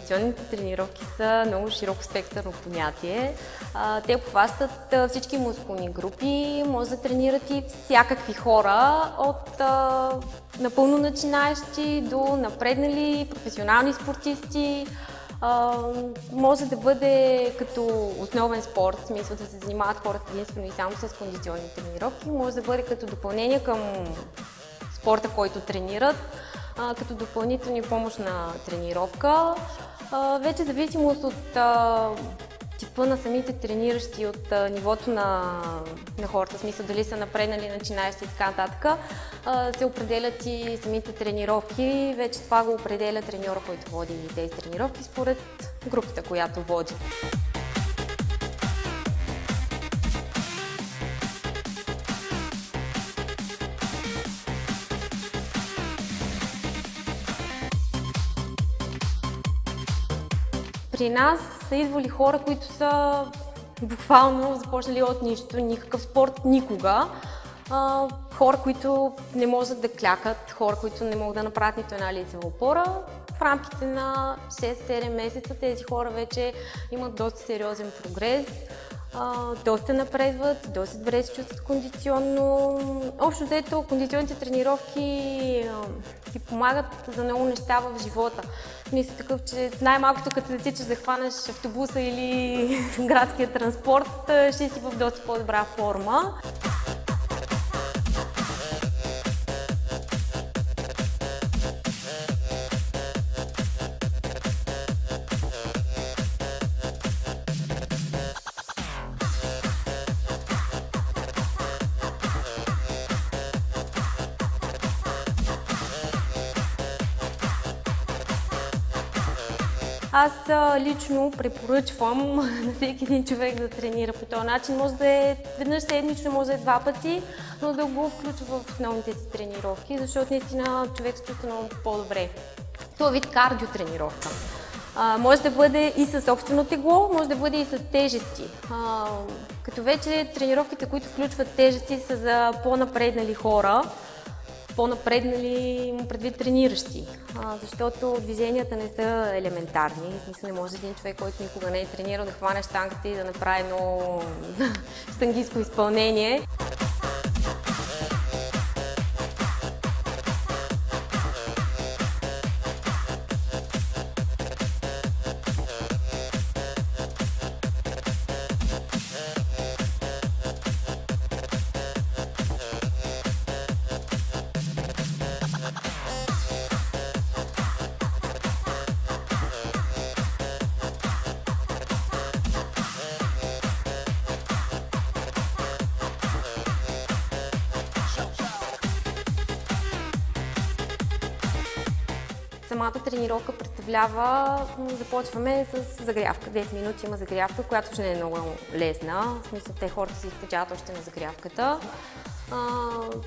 кондиционните тренировки са много широко спектърно понятие. Те обхващат всички мускулни групи, може да тренират и всякакви хора, от напълно начинаещи до напреднали професионални спортисти. Може да бъде като основен спорт, в смисъл да се занимават хората единствено и само с кондиционни тренировки. Може да бъде като допълнение към спорта, който тренират, като допълнителни помощна тренировка. Вече зависимост от типа на самите трениращи, от нивото на хората, в смисъл дали са напреднали, начинаещи и така нататък, се определят и самите тренировки. Вече това го определя треньора, който води тези тренировки, според групата, която води. При нас са идвали хора, които са буквално започнали от нищо, никакъв спорт никога. Хора, които не могат да клякат, хора, които не могат да направят нито една лицева опора. В рамките на 6-7 месеца тези хора вече имат доста сериозен прогрес, доста напредват, доста добре се чувстват кондиционно. Общо взето, кондиционните тренировки ти помагат за много неща в живота. Мисля такъв, че най-малкото като засичаш да хванеш автобуса или градския транспорт, ще си в доста по-добра форма. Аз лично препоръчвам на всеки един човек да тренира по този начин. Може да е веднъж седмично, може да е 2 пъти, но да го включва в основните си тренировки, защото наистина човек се чувства много по-добре. Това е вид кардио тренировка. Може да бъде и със собствено тегло, може да бъде и с тежести. Като вече тренировките, които включват тежести, са за по-напреднали хора, по-напреднали предвид трениращи, защото движенията не са елементарни. Не може един човек, който никога не е тренирал, да хване щангата и да направи едно щангистко изпълнение. Самата тренировка представлява, започваме с загрявка. 10 минути има загрявка, която ще не е много лесна. В смисъл, те хората се изтъчават още на загрявката.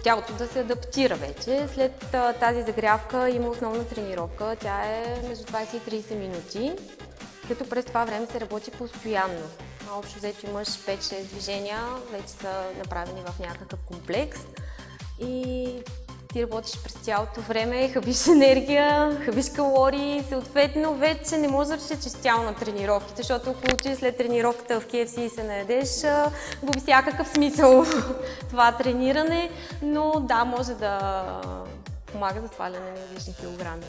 Тялото да се адаптира вече. След тази загрявка има основна тренировка. Тя е между 20 и 30 минути, като през това време се работи постоянно. Общо взето имаш 5-6 движения, вече са направени в някакъв комплекс и ти работиш през цялото време, хабиш енергия, хабиш калории, съответно вече не можеш да разчиташ цяло на тренировките, защото ако отидеш след тренировката в KFC и се наедеш, губи всякакъв смисъл това трениране, но да, може да помага за сваляне на излишни килограми.